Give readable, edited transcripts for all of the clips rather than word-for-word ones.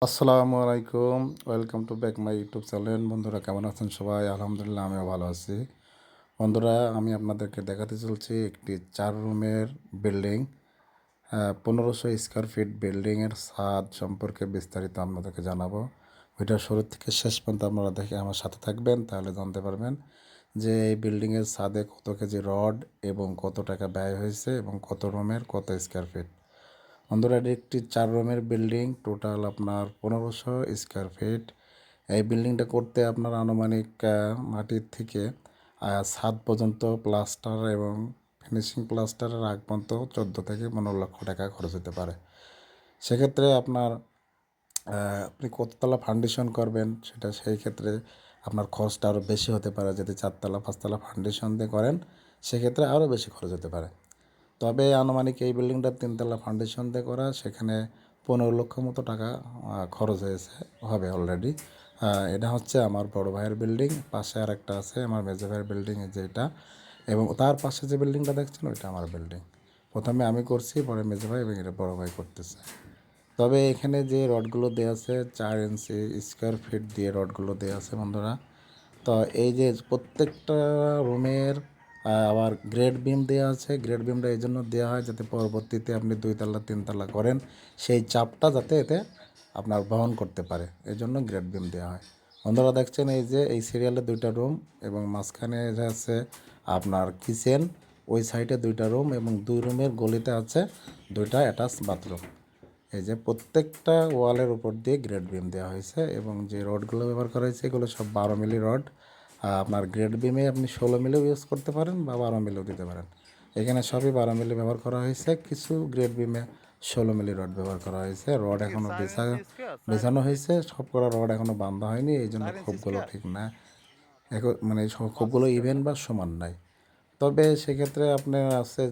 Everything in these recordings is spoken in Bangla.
আসসালামু আলাইকুম। Welcome to back my YouTube channel. বন্ধুরা কেমন আছেন সবাই? আলহামদুলিল্লাহ আমিও ভালো আছি। বন্ধুরা আমি আপনাদেরকে দেখাতে চলছি একটি 4 রুমের বিল্ডিং। 1500 স্কোয়ার ফিট বিল্ডিংয়ের ছাদ সম্পর্কে বিস্তারিত আপনাদেরকে জানাবো। ভিডিওর শুরু থেকে শেষ পর্যন্ত আপনারা দেখে আমার সাথে থাকবেন, তাহলে জানতে পারবেন যে এই বিল্ডিংয়ের ছাদে কত কেজি রড এবং কত টাকা ব্যয় হয়েছে এবং কত রুমের কত স্কোয়ার ফিট। বন্ধুরা এটি একটি 4 রুমের বিল্ডিং, টোটাল আপনার 1500 স্কোয়ার ফিট। এই বিল্ডিংটা করতে আপনার আনুমানিক মাটির থেকে ছাদ পর্যন্ত প্লাস্টার এবং ফিনিশিং প্লাস্টারের আগ পর্যন্ত 14 থেকে 15 লক্ষ টাকা খরচ হতে পারে। সেক্ষেত্রে আপনার আপনি কততলা ফাউন্ডেশন করবেন সেটা সেই ক্ষেত্রে আপনার খরচটা আরও বেশি হতে পারে। যদি 4তলা 5তলা ফাউন্ডেশন দিয়ে করেন সেক্ষেত্রে আরও বেশি খরচ হতে পারে। তবে আনুমানিক এই বিল্ডিংটা 3তলা ফাউন্ডেশন দিয়ে করা, সেখানে 15 লক্ষ মতো টাকা খরচ হবে অলরেডি। এটা হচ্ছে আমার বড় ভাইয়ের বিল্ডিং, পাশে আর একটা আছে আমার মেজো ভাইয়ের বিল্ডিং, যেটা এবং তার পাশে যে বিল্ডিংটা দেখছেন ওইটা আমার বিল্ডিং। প্রথমে আমি করছি, পরে মেজো ভাই এবং এটা বড় ভাই করতেছে। তবে এখানে যে রডগুলো দেওয়া আছে 4 ইঞ্চি স্কোয়ার ফিট দিয়ে রডগুলো দেওয়া আছে বন্ধুরা। তো এই যে প্রত্যেকটা রুমের আবার গ্রেড বিম দেওয়া আছে। গ্রেড বিমটা এই জন্য দেওয়া হয় যাতে পরবর্তীতে আপনি 2তলা 3তলা করেন সেই চাপটা যাতে এতে আপনার বহন করতে পারে, এই জন্য গ্রেড বিম দেওয়া হয়। বন্ধুরা দেখছেন এই যে এই সিরিয়ালে 2টা রুম এবং মাঝখানে আছে আপনার কিচেন, ওই সাইডে 2টা রুম এবং 2 রুমের গলিতে আছে 2টা অ্যাটাচ বাথরুম। এই যে প্রত্যেকটা ওয়ালের উপর দিয়ে গ্রেড বিম দেওয়া হয়েছে এবং যে রডগুলো ব্যবহার করা হয়েছে এগুলো সব 12 মিলি রড। আপনার গ্রেড বিমে আপনি 16 মিলিও ইউজ করতে পারেন বা 12 মিলিও দিতে পারেন। এখানে সবই 12 মিলি ব্যবহার করা হয়েছে, কিছু গ্রেড বিমে 16 মিলি রড ব্যবহার করা হয়েছে। রড এখনও বেছানো হয়েছে, সব করা রড এখনও বাঁধা হয়নি, এই জন্য খোপগুলো ঠিক না, এখন মানে খোপগুলো ইভেন বা সমান নাই। তবে সেক্ষেত্রে আপনার আছে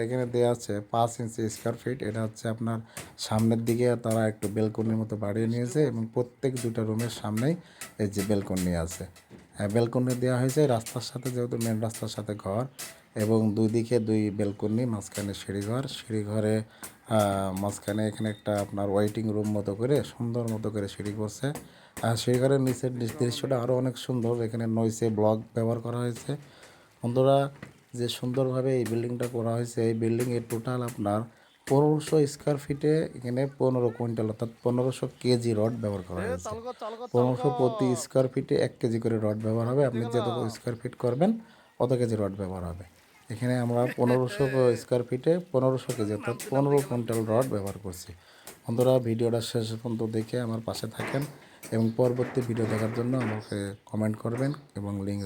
এখানে দেওয়া আছে 5 ইঞ্চি স্কোয়ার ফিট। এটা হচ্ছে আপনার সামনের দিকে তারা একটু বেলকনির মতো বাড়িয়ে নিয়েছে এবং প্রত্যেক 2টা রুমের সামনেই এই যে বেলকনি আছে। বেলকনি দেওয়া হয়েছে রাস্তার সাথে, যেহেতু মেন রাস্তার সাথে ঘর, এবং 2 দিকে 2 বেলকনি, মাঝখানে সিঁড়িঘর। সিঁড়িঘরে মাঝখানে এখানে একটা আপনার ওয়েটিং রুম মতো করে সুন্দর মতো করে সিঁড়ি করছে। আর সিঁড়িঘরের নিচের দৃশ্যটা আরও অনেক সুন্দর, এখানে নইসে ব্লক ব্যবহার করা হয়েছে। বন্ধুরা যে সুন্দরভাবে এই বিল্ডিংটা করা হয়েছে, এই বিল্ডিংয়ের টোটাল আপনার 1500 স্কোয়ার ফিটে এখানে 15 কুইন্টাল অর্থাৎ 1500 কেজি রড ব্যবহার করা হয়েছে। 1500 প্রতি স্কোয়ার ফিটে 1 কেজি করে রড ব্যবহার হবে। আপনি যত স্কোয়ার ফিট করবেন অত কেজি রড ব্যবহার হবে। এখানে আমরা 1500 স্কোয়ার ফিটে 1500 কেজি অর্থাৎ 15 কুইন্টাল রড ব্যবহার করছি। বন্ধুরা ভিডিওটা শেষ পর্যন্ত দেখে আমার পাশে থাকেন এবং পরবর্তী ভিডিও দেখার জন্য আমাকে কমেন্ট করবেন এবং লিঙ্ক